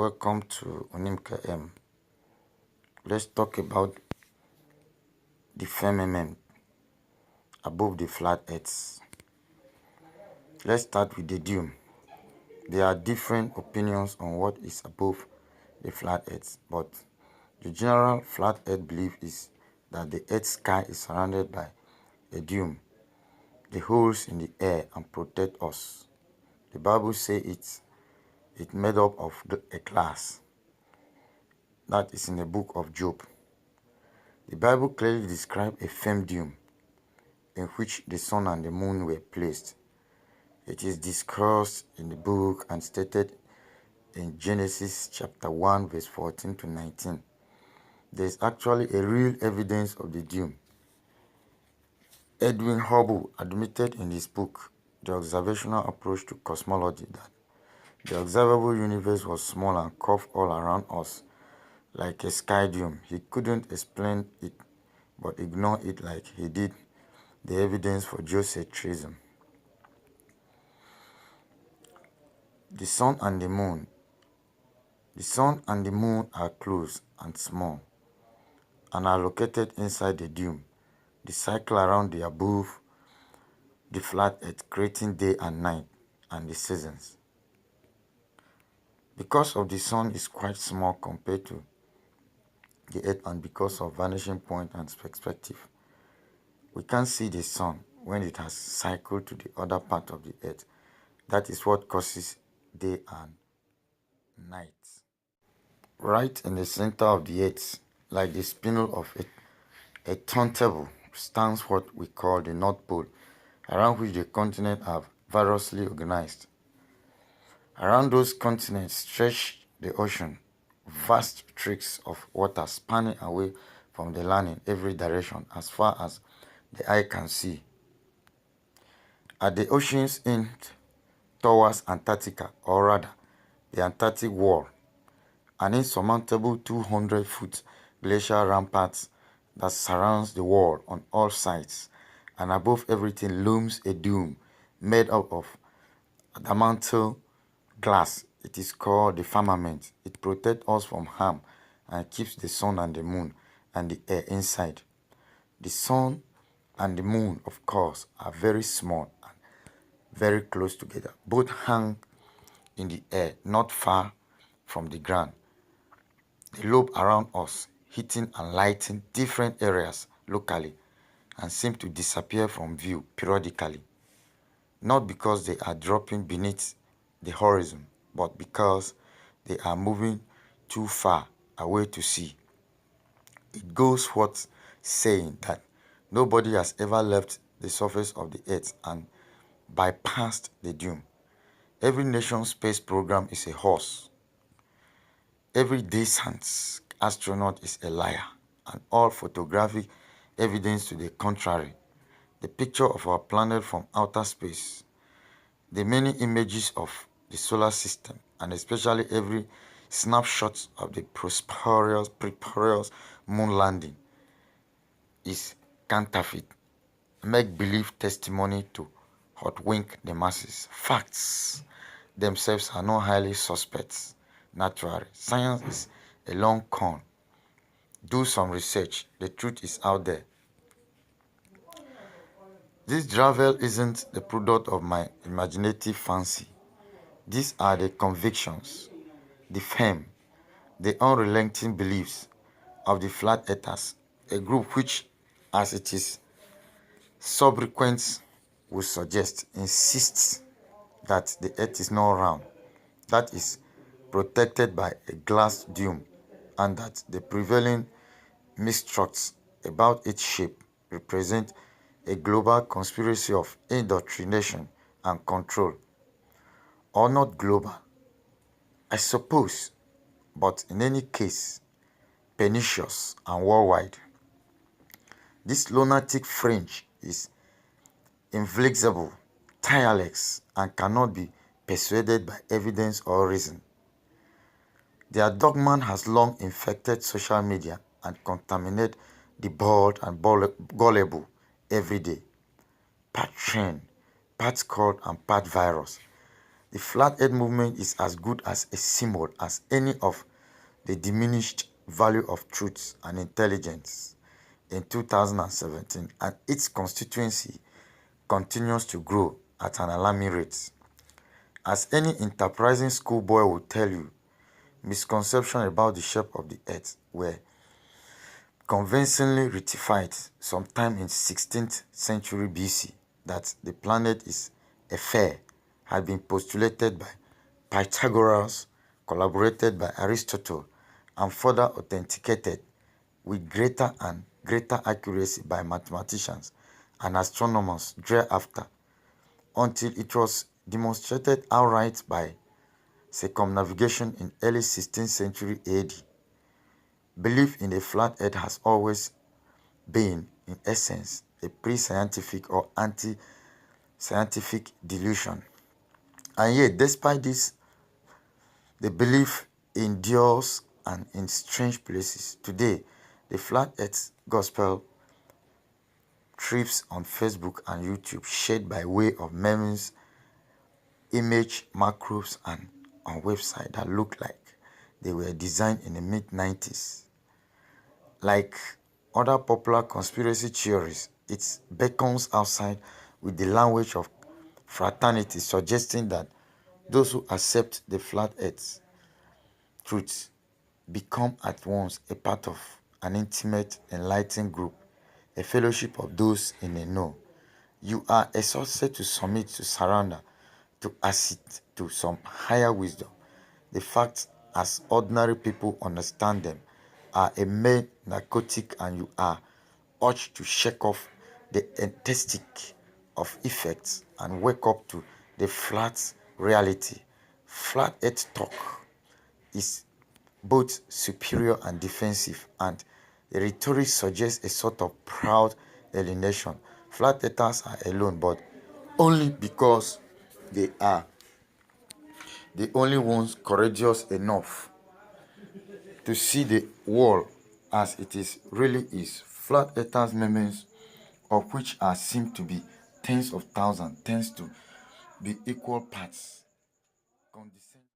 Welcome to Onimka M. Let's talk about the firmament above the flat earth. Let's start with the dome. There are different opinions on what is above the flat earth, but the general flat earth belief is that the earth's sky is surrounded by a dome, the holes in the air, and protect us. The Bible says it's made up of a glass. That is in the book of Job. The Bible clearly describes a firm dome in which the sun and the moon were placed. It is discussed in the book and stated in Genesis chapter 1 verse 14 to 19. There is actually a real evidence of the dome. Edwin Hubble admitted in his book, The Observational Approach to Cosmology, that the observable universe was small and curved all around us like a sky dome. He couldn't explain it, but ignored it like he did the evidence for geocentrism. The sun and the moon. The sun and the moon are close and small and are located inside the dome. They cycle around the above the flat earth, creating day and night and the seasons. Because of the sun is quite small compared to the earth, and because of vanishing point and perspective, we can't see the sun when it has cycled to the other part of the earth. That is what causes day and night. Right in the center of the earth, like the spindle of a turntable, stands what we call the North Pole, around which the continents are variously organized. Around those continents stretch the ocean, vast tracts of water spanning away from the land in every direction as far as the eye can see. At the ocean's end towards Antarctica, or rather the Antarctic wall, an insurmountable 200-foot glacial rampart that surrounds the world on all sides, and above everything looms a dome made up of adamantine glass. It is called the firmament. It protects us from harm and keeps the sun and the moon and the air inside. The sun and the moon, of course, are very small and very close together. Both hang in the air, not far from the ground. They lobe around us, hitting and lighting different areas locally, and seem to disappear from view periodically, not because they are dropping beneath the horizon, but because they are moving too far away to see. It goes without saying that nobody has ever left the surface of the earth and bypassed the dome. Every nation's space program is a horse. Every decent astronaut is a liar, and all photographic evidence to the contrary. The picture of our planet from outer space, the many images of the solar system, and especially every snapshot of the prosperous moon landing is counterfeit, make-believe testimony to hoodwink the masses. Facts themselves are not highly suspect. Naturally, science is a long con. Do some research. The truth is out there. This drivel isn't the product of my imaginative fancy. These are the convictions, the firm, the unrelenting beliefs of the flat earthers, a group which, as it is subsequent would suggest, insists that the earth is not round, that is protected by a glass dome, and that the prevailing mistruths about its shape represent a global conspiracy of indoctrination and control. Or not global, I suppose, but in any case, pernicious and worldwide. This lunatic fringe is inflexible, tireless, and cannot be persuaded by evidence or reason. Their dogma has long infected social media and contaminated the bold and gullible every day. Part train, part cold, and part virus. The flat earth movement is as good as a symbol as any of the diminished value of truth and intelligence in 2017, and its constituency continues to grow at an alarming rate. As any enterprising schoolboy will tell you, misconceptions about the shape of the earth were convincingly ratified sometime in 16th century BC. That the planet is a sphere had been postulated by Pythagoras, corroborated by Aristotle, and further authenticated with greater and greater accuracy by mathematicians and astronomers thereafter, until it was demonstrated outright by circumnavigation in early 16th century AD. Belief in a flat earth has always been, in essence, a pre-scientific or anti-scientific delusion. And yet, despite this, the belief endures and in strange places. Today, the flat earth gospel thrives on Facebook and YouTube, shared by way of memes, image macros, and on websites that look like they were designed in the mid-90s. Like other popular conspiracy theories, it beckons outside with the language of fraternity, suggesting that those who accept the flat earth truth become at once a part of an intimate, enlightened group, a fellowship of those in the know. You are exhorted to submit, to surrender, to accede to some higher wisdom. The facts, as ordinary people understand them, are a mere narcotic, and you are urged to shake off the aesthetic of effects and wake up to the flat reality. Flat earth talk is both superior and defensive, and the rhetoric suggests a sort of proud alienation. Flat earthers are alone, but only because they are the only ones courageous enough to see the world as it is really is. Flat earthers' memes, of which are seem to be tens of thousands, tends to be equal parts condescending